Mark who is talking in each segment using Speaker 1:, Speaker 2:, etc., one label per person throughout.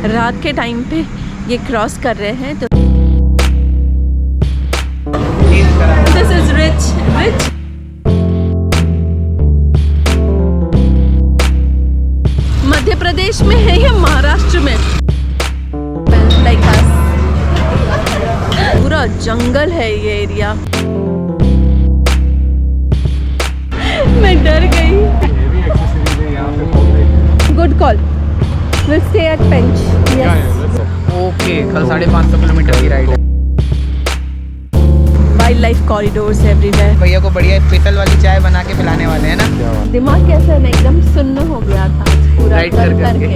Speaker 1: रात के टाइम पे ये क्रॉस कर रहे हैं। तो this is rich. Madhya Pradesh में है या महाराष्ट्र में? लाइक पूरा जंगल है ये एरिया। मैं डर गई। Good call. Will stay at Pench.
Speaker 2: Okay, कल 550 किलोमीटर की राइड है।
Speaker 1: Wild life corridors everywhere.
Speaker 2: भैया को बढ़िया स्पेशल वाली चाय बना के पिलाने वाले हैं ना।
Speaker 1: दिमाग कैसा है, एकदम सुन्न हो गया था पूरा
Speaker 2: राइड कर करके।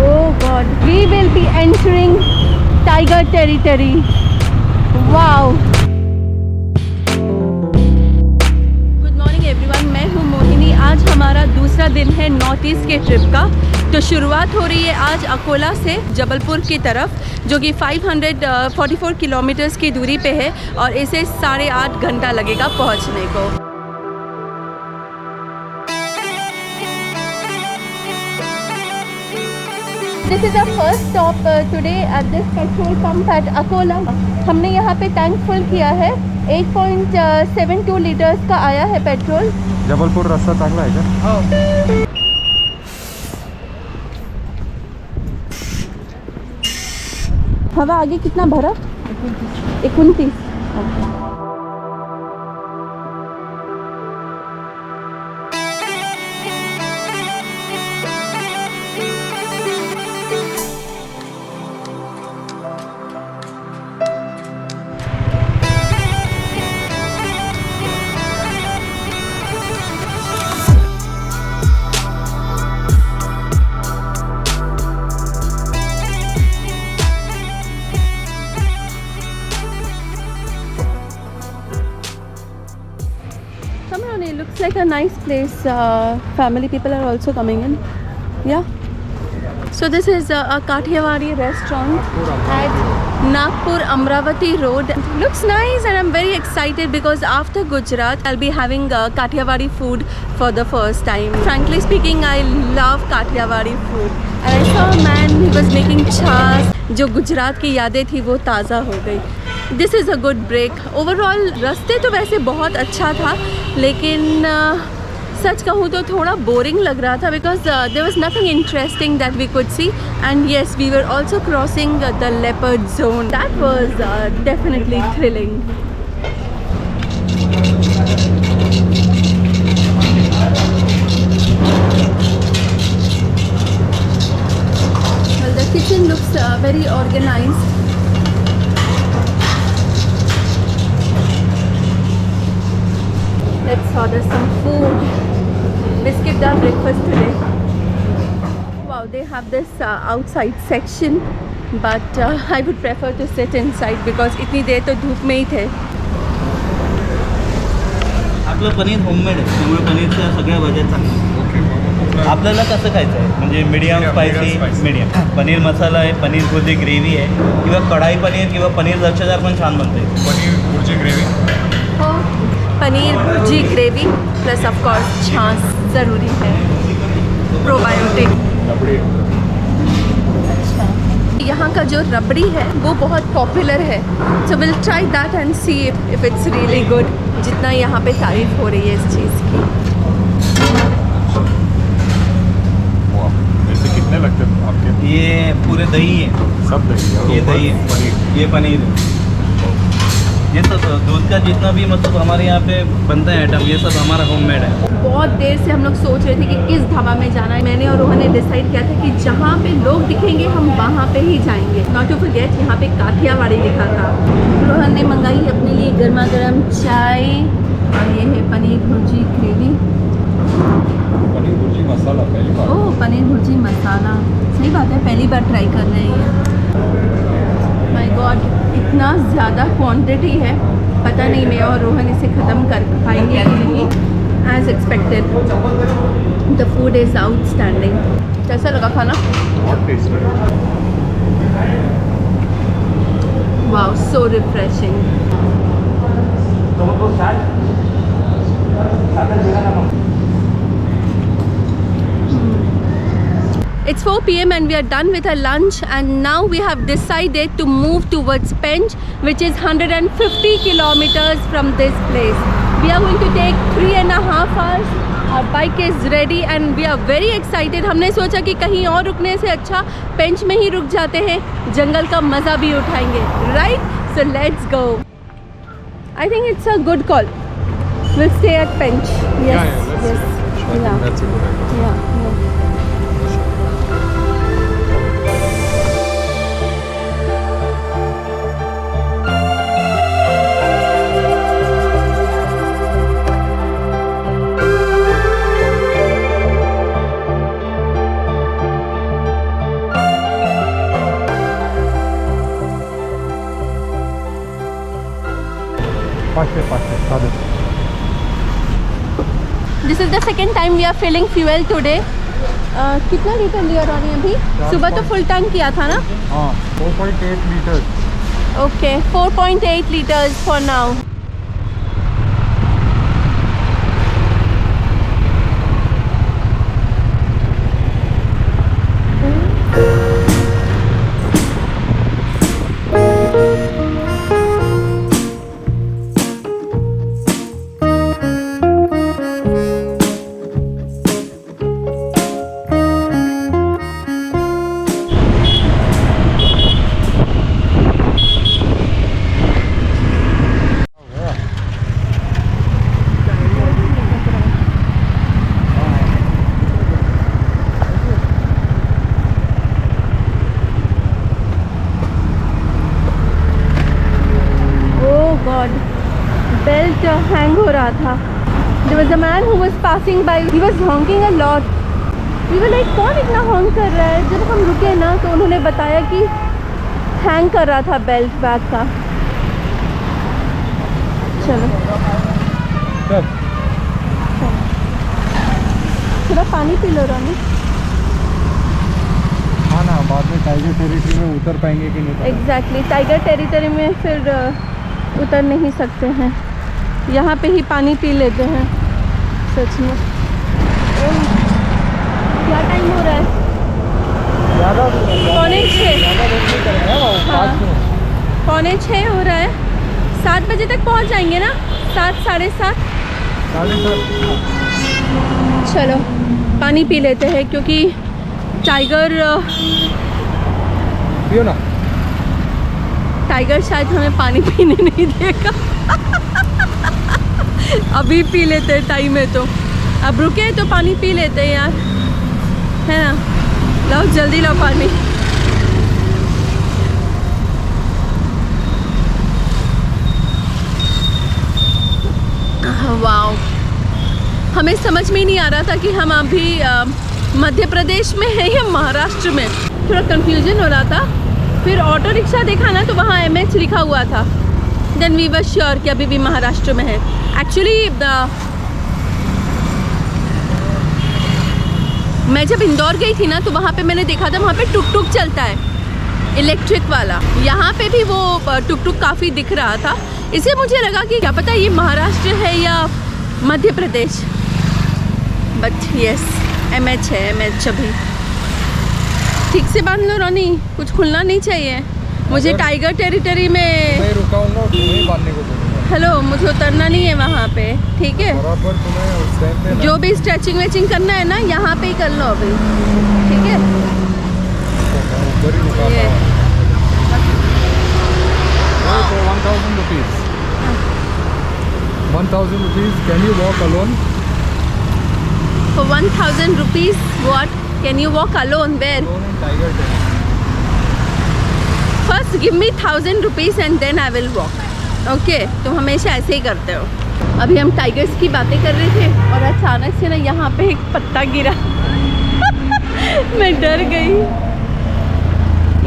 Speaker 1: Oh God, we will be entering tiger territory. Wow. Good morning everyone, मैं हूँ मोहिनी। आज हमारा दूसरा दिन है नॉर्थ ईस्ट के ट्रिप का। तो शुरुआत हो रही है आज अकोला से जबलपुर की तरफ, जो कि 544 किलोमीटर्स की दूरी पे है और इसे 8.5 घंटा लगेगा पहुंचने को। This is our first stop today at this petrol pump at Akola. हमने यहाँ पे टैंक फुल किया है। 8.72 लीटर्स का आया है पेट्रोल।
Speaker 3: जबलपुर रास्ता चांगला है क्या?
Speaker 1: हवा आगे कितना भरा? 29। It looks like a nice place. Family people are also coming in. Yeah. So this is a Kathiawadi restaurant at Nagpur Amravati Road. Looks nice and I'm very excited because after Gujarat I'll be having Kathiawadi food for the first time. Frankly speaking, I love Kathiawadi food. And I saw a man who was making chas. जो गुजरात की यादें थी वो ताज़ा हो गई। This is a good break. Overall रास्ते तो वैसे बहुत अच्छा था, लेकिन सच कहूँ तो थोड़ा बोरिंग लग रहा था because there was nothing interesting that we could see. And yes, we were also crossing the leopard zone. That was definitely thrilling. Well, the kitchen looks very organized. Let's order some food. We skipped our breakfast today. Wow, they have this outside section, but I would prefer to sit inside because इतनी देर तो धूप में ही थे।
Speaker 4: आपलं paneer homemade आहे, त्यामुळे पनीरच्या सगळ्या भाज्या चांगल्या। आपल्याला कसं खायचं आहे, म्हणजे medium spicy medium paneer masala आहे, पनीर भुर्जी ग्रेव्ही आहे, किंवा कढाई पनीर किंवा पनीर लच्छेदार पण छान बनते।
Speaker 3: पनीर भुर्जी ग्रेवी।
Speaker 1: हो, paneer bhurji gravy plus of course छाछ ज़रूरी है, प्रोबायोटिक। अच्छा, यहाँ का जो रबड़ी है वो बहुत पॉपुलर है। So will try that and see if it's really good, जितना यहाँ पे तारीफ हो रही है इस चीज़ की।
Speaker 3: ऐसे कितने लगते हैं आपके?
Speaker 4: ये पूरे दही है,
Speaker 3: सब दही है।
Speaker 4: ये दही है,
Speaker 3: पनीर,
Speaker 4: ये पनीर है, ये सब दूध का जितना भी मतलब हमारे यहाँ पे बनता है आइटम, ये सब हमारा होममेड है।
Speaker 1: बहुत देर से हम लोग सोच रहे थे कि किस ढाबा में जाना है। मैंने और रोहन ने डिसाइड किया था कि जहाँ पे लोग दिखेंगे हम वहाँ पे ही जाएंगे। नॉट टू फॉरगेट, यहाँ पे काठियावाड़ी लिखा था। रोहन ने मंगाई है अपने लिए गर्मा गर्म चाय और ये है पनीर भुर्जी ग्रेवी।
Speaker 3: पनीर भुर्जी मसाला पहली बार।
Speaker 1: ओह, पनीर भुर्जी मसाला, सही बात है, पहली बार ट्राई कर रहे हैं। माय गॉड, इतना ज़्यादा क्वांटिटी है, पता नहीं मैं और रोहन इसे ख़त्म कर पाएंगे कि नहीं। As expected the food is outstanding. कैसा लगा खाना?
Speaker 3: बहुत टेस्टी है।
Speaker 1: Wow, so refreshing. It's 4 p.m. and we are done with our lunch, and now we have decided to move towards Pench, which is 150 kilometers from this place. We are going to take 3.5 hours. Our bike is ready and we are very excited. हमने सोचा कि कहीं और रुकने से अच्छा पेंच में ही रुक जाते हैं, जंगल का मज़ा भी उठाएंगे, right? So let's go. I think it's a good call. We'll stay at Pench. Yes. Yes. Yeah.
Speaker 3: That's a good idea.
Speaker 1: Yeah. This is the second time we are filling fuel today. कितना litre लिया रानी अभी? सुबह तो full tank किया था ना?
Speaker 3: हाँ, 4.8 liters.
Speaker 1: Okay, 4.8 liters for now. Belt hang हो रहा था. There was a man who was passing by. He was honking a lot. We were like, कौन इतना honk कर रहा है? जब हम रुके ना तो उन्होंने बताया कि hang कर रहा था बेल्ट बैग का. चलो. थोड़ा पानी पी लो रानी.
Speaker 3: हाँ ना, बाद में टाइगर टेरिटरी में उतर पाएंगे कि नहीं?
Speaker 1: Exactly. टाइगर टेरिटरी में फिर उतर नहीं सकते हैं. यहाँ पे ही पानी पी लेते हैं. सच में. क्या टाइम हो रहा है? 5:45. हाँ, 5:45 हो रहा है. 7 बजे तक पहुँच जाएंगे ना? 7, 7:30. चलो पानी पी लेते हैं क्योंकि टाइगर
Speaker 3: पियो ना.
Speaker 1: टाइगर शायद हमें पानी पीने नहीं देगा. अभी पी लेते हैं, टाइम है तो. अब रुके तो पानी पी लेते हैं यार, है ना? लाओ जल्दी लाओ पानी. वाओ, हमें समझ में ही नहीं आ रहा था कि हम अभी मध्य प्रदेश में है या महाराष्ट्र में. थोड़ा कंफ्यूजन हो रहा था. फिर ऑटो रिक्शा देखा ना तो वहाँ MH लिखा हुआ था. देन वी वर श्योर कि अभी भी महाराष्ट्र में है. एक्चुअली मैं जब इंदौर गई थी ना तो वहाँ पे मैंने देखा था, वहाँ पे टुक टुक चलता है, इलेक्ट्रिक वाला. यहाँ पे भी वो टुक टुक काफ़ी दिख रहा था. इससे मुझे लगा कि क्या पता ये महाराष्ट्र है या Madhya Pradesh. But yes, MH है. MH अभी ठीक से बांध लो रोनी, कुछ खुलना नहीं चाहिए. मुझे टाइगर टेरिटरी में
Speaker 3: मैं रुका हूँ ना, तुम्हें बांधने को बोलूँगा.
Speaker 1: हेलो, मुझे उतरना नहीं है वहाँ पे, ठीक है?
Speaker 3: बराबर तुम्हें उस टाइम पे
Speaker 1: जो भी स्ट्रेचिंग वेचिंग करना है ना यहाँ पे ही कर लो अभी, ठीक है?
Speaker 3: ऊपर ही रुका
Speaker 1: ये
Speaker 3: था. 1,000 rupees. 1,000 rupees. Can you walk alone?
Speaker 1: For 1,000 rupees, what? Can you walk alone? Where?
Speaker 3: Alone in Tiger Tent.
Speaker 1: First give me 1,000 rupees and then I will walk. Okay? तुम हमेशा ऐसे ही करते हो. अभी हम टाइगर्स की बातें कर रहे थे और अचानक से ना यहाँ पे एक पत्ता गिरा. मैं डर गई.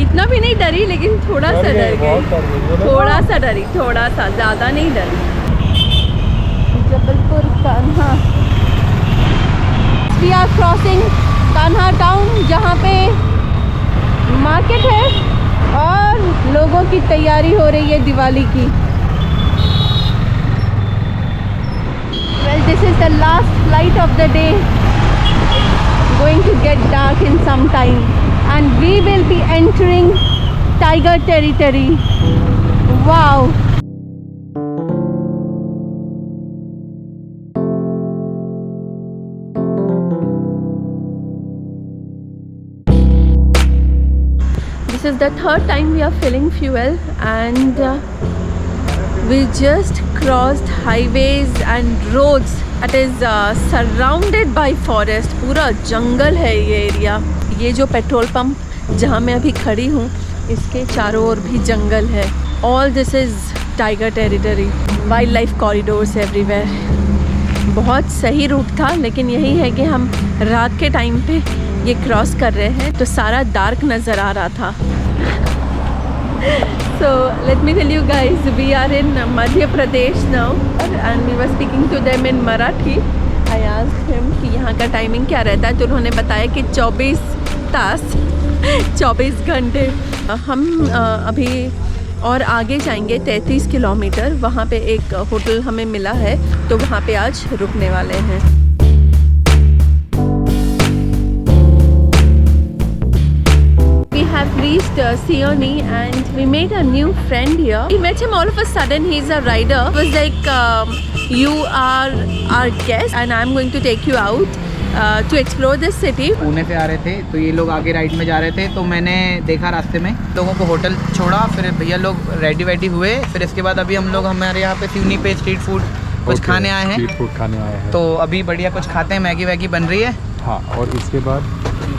Speaker 1: इतना भी नहीं डरी लेकिन थोड़ा सा डर गई. थोड़ा सा डरी, थोड़ा सा, ज़्यादा नहीं डरी. Jabalpur Kanha. We are crossing Kanha town, जहाँ पे मार्केट है और लोगों की तैयारी हो रही है दिवाली की. Well, this is the last flight of the day going to get dark in some time and we will be entering tiger territory. Wow. This is the third time we are filling fuel and we just crossed highways and roads. It is surrounded by forest. पूरा जंगल है ये area. ये जो petrol pump जहाँ मैं अभी खड़ी हूँ इसके चारों ओर भी जंगल है. All this is tiger territory. Wildlife corridors everywhere. बहुत सही रूट था लेकिन यही है कि हम रात के टाइम पे ये क्रॉस कर रहे हैं तो सारा डार्क नज़र आ रहा था. So let me tell you guys, we are in Madhya Pradesh now and we were speaking to them in Marathi. I asked him कि यहाँ का टाइमिंग क्या रहता है तो उन्होंने बताया कि 24 तास 24 घंटे. हम अभी और आगे जाएंगे 33 किलोमीटर. वहाँ पे एक होटल हमें मिला है तो वहाँ पे आज रुकने वाले हैं. We have reached Sioni and we made a new friend here. We met him all of a sudden. He's a rider. He was like, you are our guest and I'm going to take you out to explore this city.
Speaker 2: Pune से आ रहे थे तो ये लोग आगे ride में जा रहे थे तो मैंने देखा रास्ते में लोगों को होटल छोड़ा. फिर भैया लोग रेडी वेडी हुए. फिर इसके बाद अभी हम लोग हमारे यहाँ पे सिवनी पे स्ट्रीट फूड कुछ खाने आए हैं.
Speaker 3: स्ट्रीट फूड खाने आए हैं
Speaker 2: तो अभी बढ़िया कुछ खाते हैं. मैगी वैगी बन रही है.
Speaker 3: हाँ, और इसके बाद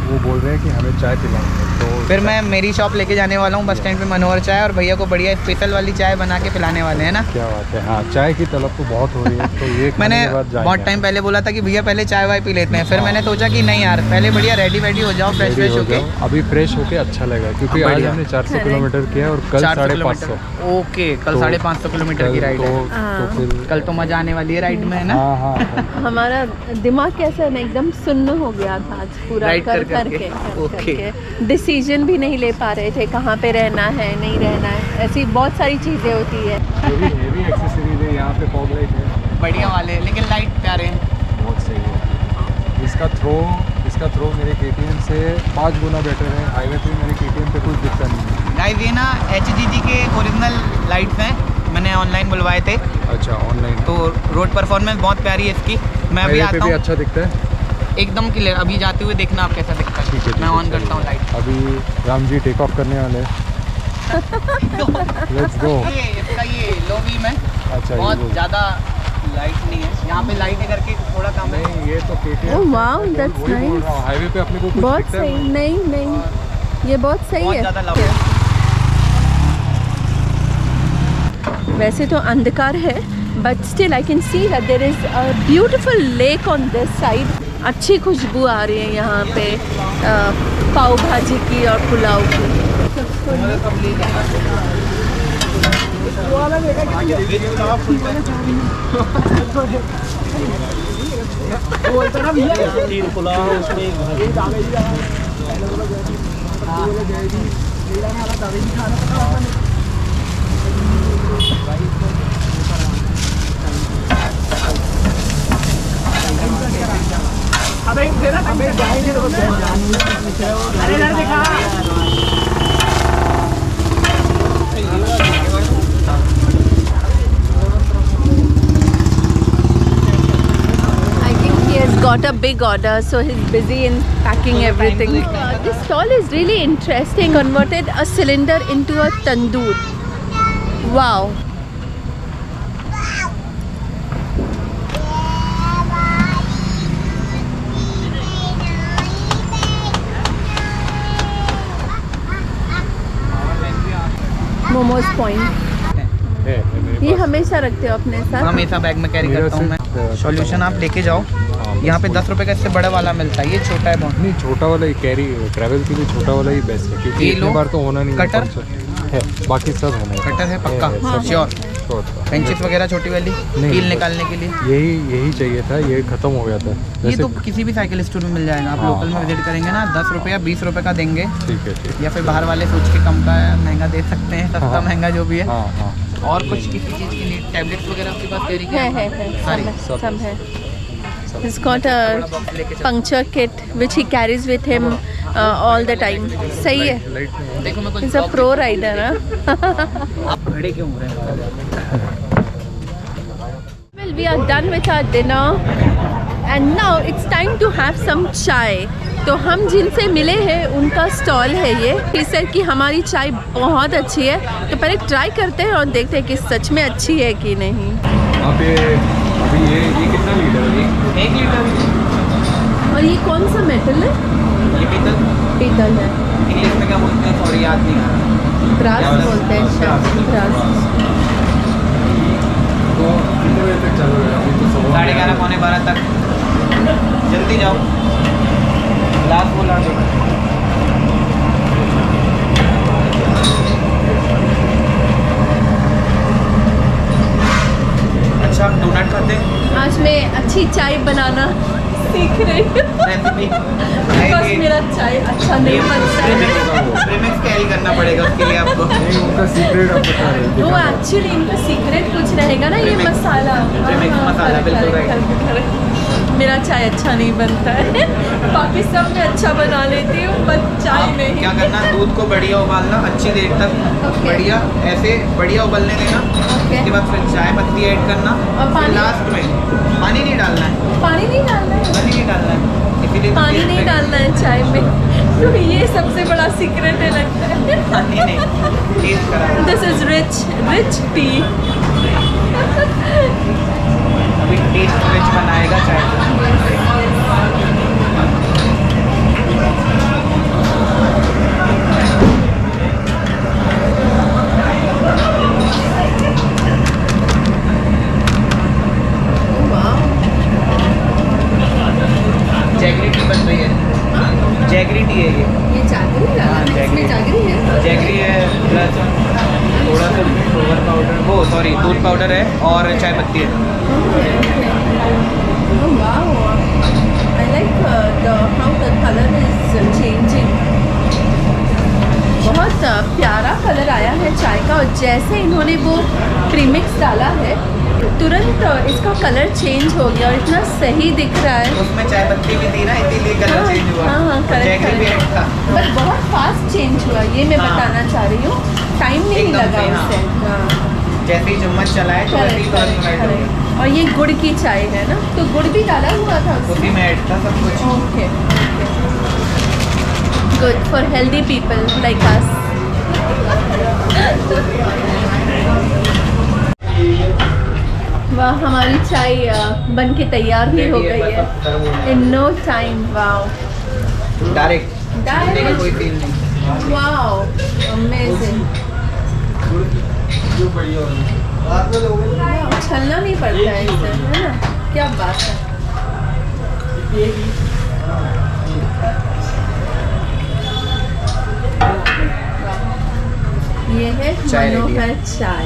Speaker 3: वो बोल रहे हैं कि हमें चाय पिलाएंगे तो
Speaker 2: फिर मैं मेरी शॉप लेके जाने वाला हूँ बस स्टैंड पे मनोहर चाय. और भैया को बढ़िया स्पेशल वाली चाय बना के पिलाने वाले हैं ना.
Speaker 3: क्या बात है. हाँ, चाय की तलब तो बहुत हो रही है तो ये
Speaker 2: मैंने
Speaker 3: खाने के बाद जाएंगे.
Speaker 2: बहुत टाइम पहले बोला था कि भैया पहले चाय वाय पी लेते हैं. फिर मैंने सोचा कि नहीं यार पहले बढ़िया रेडी वेडी हो जाओ फ्रेश
Speaker 3: रेडी
Speaker 2: फ्रेश
Speaker 3: हो
Speaker 2: होके.
Speaker 3: जाओ. अभी फ्रेश होके अच्छा लगा क्योंकि आज
Speaker 2: बढ़िया.
Speaker 3: हमने 400 किलोमीटर किया और कल 550.
Speaker 2: ओके कल
Speaker 3: तो
Speaker 2: 550 किलोमीटर की राइड है.
Speaker 3: तो फिर
Speaker 2: कल तो मजा आने वाली है राइड में है ना.
Speaker 3: हाँ हाँ.
Speaker 1: हमारा दिमाग कैसा ना एकदम सुन्न हो गया था आज पूरा
Speaker 2: Ride
Speaker 1: कर
Speaker 2: कर
Speaker 1: करके.
Speaker 2: ओके.
Speaker 1: डिसीजन भी नहीं ले पा रहे थे कहाँ पे रहना है नहीं रहना है. ऐसी बहुत सारी चीज़ें होती है.
Speaker 3: हेवी एक्सेसरीज है यहाँ पे. फॉग लाइट है
Speaker 2: बढ़िया वाले लेकिन लाइट प्यारे हैं.
Speaker 3: बहुत सही है. इसका थ्रो मेरे KTM से 5 गुना बेटर है. हाईवे पे मेरे KTM पे कुछ दिक्कत नहीं है.
Speaker 2: गाइस ये ना HGG के ओरिजिनल लाइट्स हैं. मैंने ऑनलाइन बुलवाए थे.
Speaker 3: अच्छा, ऑनलाइन
Speaker 2: तो रोड परफॉर्मेंस बहुत प्यारी है इसकी. मैं अभी
Speaker 3: हाईवे पे
Speaker 2: आता
Speaker 3: भी
Speaker 2: हूँ
Speaker 3: अच्छा दिखता है.
Speaker 2: एकदम क्लियर. अभी जाते हुए देखना आप कैसा दिखता
Speaker 3: ठीक
Speaker 2: है.
Speaker 3: है.
Speaker 2: मैं ऑन करता हूँ लाइट.
Speaker 3: अभी राम जी टेक ऑफ करने वाले हैं. Let's go.
Speaker 2: ये इसका ये लो वी में
Speaker 3: अच्छा,
Speaker 2: बहुत ज़्यादा लाइट नहीं है यहाँ पे. लाइट करके थोड़ा कम है.
Speaker 3: नहीं, ये तो KTM.
Speaker 1: Oh, wow, that's nice.
Speaker 3: Highway पे अपने को कुछ
Speaker 1: बहुत
Speaker 3: दिखता है.
Speaker 1: सही. नहीं ये बहुत सही
Speaker 2: बहुत
Speaker 1: है.
Speaker 2: ज़्यादा लाउड.
Speaker 1: वैसे तो अंधकार है but still I can see that there is a beautiful lake on this side. अच्छी खुशबू आ रही है यहाँ पे पाव भाजी की और पुलाव की. Got a big order, so he's busy in packing everything. This stall is really interesting. Converted a cylinder into a tandoor. Wow. Momos point. ये हमेशा रखते हो अपने साथ?
Speaker 2: हमेशा बैग में कैरी करता हूँ मैं. सॉल्यूशन आप लेके जाओ. यहाँ पे 10 रुपए का इससे बड़ा वाला मिलता है. ये छोटा है बहुत.
Speaker 3: नहीं, छोटा वाला ही कैरी ट्रैवल के लिए छोटा वाला ही बेस्ट है क्योंकि
Speaker 2: ये
Speaker 3: इतनी बार तो होना नहीं.
Speaker 2: कटर
Speaker 3: है. बाकी सब है.
Speaker 2: कटर है पक्का श्योर. पेंचिस वगैरह छोटी वाली कील निकालने के लिए
Speaker 3: यही चाहिए था. ये खत्म हो गया था.
Speaker 2: ये तो किसी भी साइकिल स्टोर में मिल जाएगा. आप लोकल में विजिट करेंगे ना 10 रुपये या 20 रुपये का देंगे.
Speaker 3: ठीक है.
Speaker 2: या फिर बाहर वाले सोच के कम का महंगा दे सकते हैं. सस्ता महंगा जो भी है.
Speaker 3: हाँ.
Speaker 2: और कुछ किसी चीज़ के लिए टैबलेट्स वगैरह आपके पास कैरी
Speaker 1: है
Speaker 2: सारी
Speaker 1: सब है. He's got a puncture kit which he carries with him all the time. सही है.
Speaker 2: देखो मैं कुछ
Speaker 1: He's a pro rider, huh?
Speaker 2: आप खड़े क्यों हो रहे हैं?
Speaker 1: Well, we are done with our dinner and now it's time to have some chai. तो हम जिनसे मिले हैं उनका स्टॉल है ये. He said कि हमारी चाय बहुत अच्छी है, तो पहले ट्राई करते हैं और देखते हैं कि सच में अच्छी है कि नहीं.
Speaker 3: आप ये अभी ये कितना लीटर है?
Speaker 2: 1 लीटर.
Speaker 1: और ये कौन सा मेटल है?
Speaker 2: ये पीतल.
Speaker 1: पीतल है.
Speaker 2: इंग्लिश में क्या बोलते हैं? सॉरी याद नहीं आ रहा.
Speaker 1: ब्रास बोलते हैं शायद. ब्रास.
Speaker 3: तो कितने बजे तक चालू है? अभी तो
Speaker 2: 11:30 पौने 12 तक. जल्दी जाओ. ग्लास बोला दो. अच्छा हम डोनट खाते हैं.
Speaker 1: आज मैं अच्छी चाय बनाना सीख रही हूँ.
Speaker 2: रेसिपी
Speaker 1: बस मेरा चाय अच्छा नहीं बनता है.
Speaker 2: प्रीमिक्स कैरी करना पड़ेगा उसके लिए आपको.
Speaker 3: नहीं, उनका सीक्रेट आप बता रहे
Speaker 1: वो एक्चुअली इनका सीक्रेट कुछ रहेगा ना, ये मसाला.
Speaker 2: प्रीमिक्स मसाला, बिल्कुल right.
Speaker 1: मेरा चाय अच्छा नहीं बनता है. बाकी सब मैं अच्छा बना लेती हूँ, बस चाय नहीं.
Speaker 2: क्या करना, दूध को बढ़िया उबालना अच्छी देर तक.
Speaker 1: Okay.
Speaker 2: बढ़िया ऐसे बढ़िया उबलने देना.
Speaker 1: Okay.
Speaker 2: उसके बाद फिर चाय पत्ती ऐड करना
Speaker 1: और पानी?
Speaker 2: लास्ट में. पानी नहीं डालना है.
Speaker 1: पानी नहीं डालना है.
Speaker 2: पानी नहीं डालना है. इसीलिए तो
Speaker 1: पानी
Speaker 2: taste
Speaker 1: नहीं
Speaker 2: में-
Speaker 1: डालना है चाय में. तो ये सबसे बड़ा सीक्रेट है लगता है.
Speaker 2: पानी नहीं. टेस्ट करा.
Speaker 1: This is rich T.
Speaker 2: अभी टेस्ट रिच बनाएगा चाय को. जैगरी टी बन रही है. जैगरी टी है ये.
Speaker 1: ये जागरी
Speaker 2: हाँ,
Speaker 1: इसमें जागरी है.
Speaker 2: जैगरी है प्लस थोड़ा सा शुगर पाउडर, वो सॉरी दूध पाउडर है और चाय पत्ती है.
Speaker 1: Oh wow! I like how the color is changing. बहुत प्यारा कलर आया है चाय का, और जैसे इन्होंने वो प्रीमिक्स डाला है तुरंत इसका कलर चेंज हो गया और इतना सही दिख रहा है.
Speaker 2: उसमें चाय पत्ती भी थी ना, इसीलिए कलर चेंज हुआ.
Speaker 1: हाँ, correct,
Speaker 2: जैगरी भी
Speaker 1: correct.
Speaker 2: ऐड था.
Speaker 1: बट बहुत फास्ट चेंज हुआ, ये मैं
Speaker 2: हाँ.
Speaker 1: बताना चाह रही हूँ. टाइम नहीं
Speaker 2: एकदम
Speaker 1: लगा
Speaker 2: से, हाँ.
Speaker 1: उससे. हाँ.
Speaker 2: जैसे ही चम्मच चलाए तो वैसे ही
Speaker 1: Correct,
Speaker 2: तुरंत
Speaker 1: correct,
Speaker 2: right हो गया.
Speaker 1: correct. और ये गुड़ की चाय है ना, तो गुड़ भी डाला हुआ था
Speaker 2: उसी
Speaker 1: उसमें.
Speaker 2: में ऐड था सब कुछ.
Speaker 1: Okay. Good for healthy people like us. वाह, हमारी चाय बन के तैयार भी हो गई है. In no time. Wow.
Speaker 2: Direct.
Speaker 1: Direct.
Speaker 2: का कोई फील नहीं.
Speaker 1: Wow. Amazing. Wow, छलना नहीं पड़ता है इससे, है ना? क्या बात है. ये है
Speaker 2: चाय ready है.
Speaker 1: मनोहर चाय.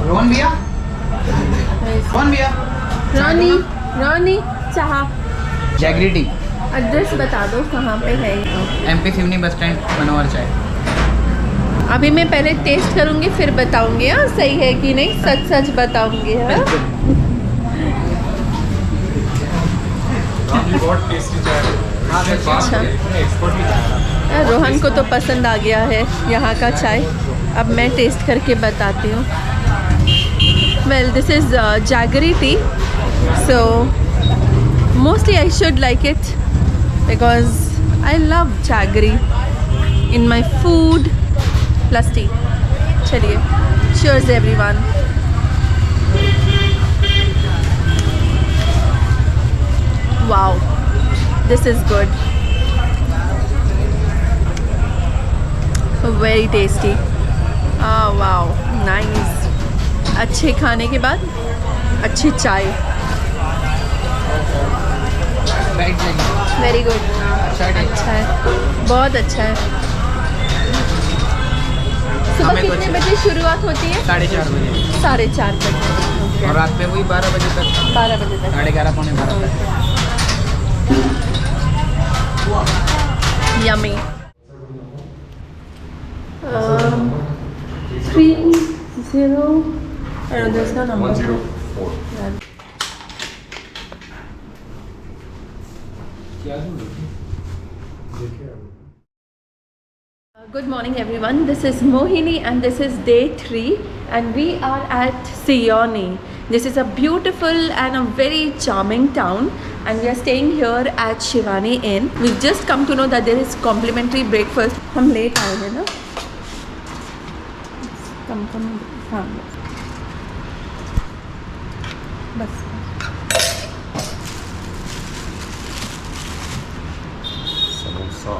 Speaker 2: रोहन भैया. रोहन भैया.
Speaker 1: रानी रानी चाह.
Speaker 2: Jaggery T.
Speaker 1: एड्रेस बता दो कहाँ पे है ये.
Speaker 2: MP सिवनी बस स्टैंड मनोहर चाय.
Speaker 1: अभी मैं पहले टेस्ट करूँगी फिर बताऊँगी. हाँ, सही है कि नहीं, सच सच बताऊँगी. हाँ.
Speaker 3: बहुत टेस्टी चाय है.
Speaker 1: अच्छा.
Speaker 3: एक्सपर्ट भी चाय.
Speaker 1: रोहन को तो पसंद आ गया है यहाँ का चाय. अब मैं टेस्ट करके बताती हूँ. Well, this is jaggery T, so mostly I should like it because I love jaggery in my food plus T. चलिए, cheers everyone. Wow, this is good. Very tasty. Oh wow, nice. अच्छे खाने के बाद अच्छी चाय. Very good.
Speaker 2: अच्छा है.
Speaker 1: अच्छा है, बहुत अच्छा है. सुबह
Speaker 2: हमें तो
Speaker 1: कितने
Speaker 2: अच्छा-
Speaker 1: बजे शुरुआत होती है?
Speaker 2: 4:30 बजे.
Speaker 1: 4:30 बजे.
Speaker 2: और रात में वही 12 बजे तक.
Speaker 1: 12 बजे तक.
Speaker 2: 11:30 पौने 12 तक.
Speaker 1: Yummy. 30. I don't know, there's no number.
Speaker 3: 10.
Speaker 1: Good morning everyone, this is Mohini and this is day 3 and we are at Seoni. This is a beautiful and a very charming town and we are staying here at Shivani Inn. We've just come to know that there is complimentary breakfast. हम late आए हैं ना? कम हाँ बस
Speaker 3: समोसा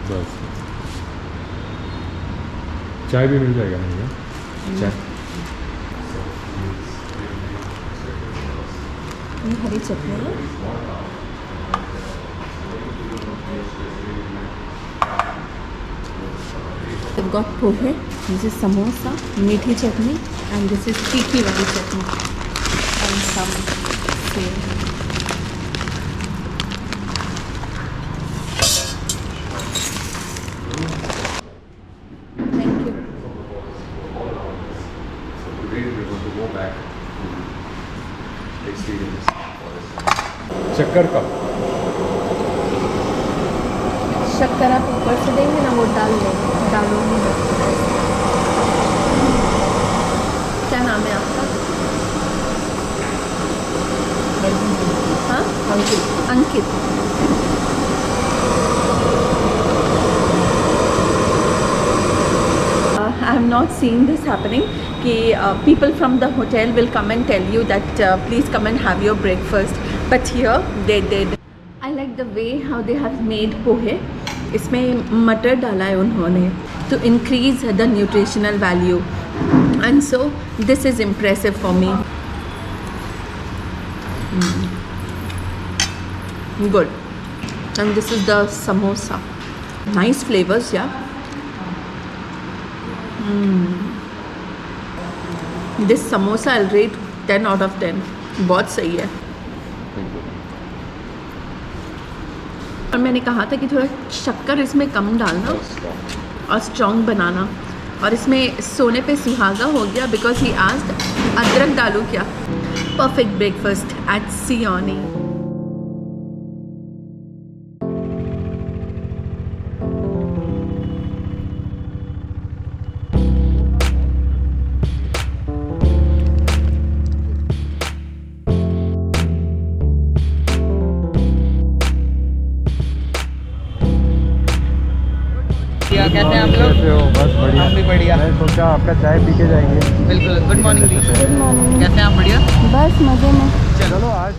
Speaker 3: बस चाय भी मिल जाएगा मुझे चाय
Speaker 1: ये हरी चटनी है We've got pohe, this is samosa, meethi chutney and this is tikhi wali chutney and some sev. Thank you.
Speaker 3: शक्कर का
Speaker 1: शक्कर आप ऊपर से देंगे ना वो डालूंगी क्या नाम है आपका हाँ अंकित I have not seen this happening कि people from the hotel will come and tell you that please come and have your breakfast but here they did. I like the way how they have made pohe. इसमें मटर डाला है उन्होंने to increase the nutritional value and so this is impressive for me. Good. And this is the samosa. Nice flavors, yeah. This samosa I'll rate 10 out of 10. बहुत सही है. और मैंने कहा था कि थोड़ा शक्कर इसमें कम डालना और स्ट्रॉन्ग बनाना और इसमें सोने पे सुहागा हो गया बिकॉज ही आस्क्ड अदरक डालूं क्या. Perfect breakfast at Seoni.
Speaker 2: कैसे हैं आप लोग?
Speaker 3: कैसे हो? बस बढ़िया.
Speaker 2: हम भी बढ़िया.
Speaker 3: मैं सोचा आपका चाय पी के जाएंगे.
Speaker 2: बिल्कुल. Good morning.
Speaker 1: Good morning.
Speaker 2: कैसे हैं आप? बढ़िया.
Speaker 1: बस मज़े में.
Speaker 3: चलो आज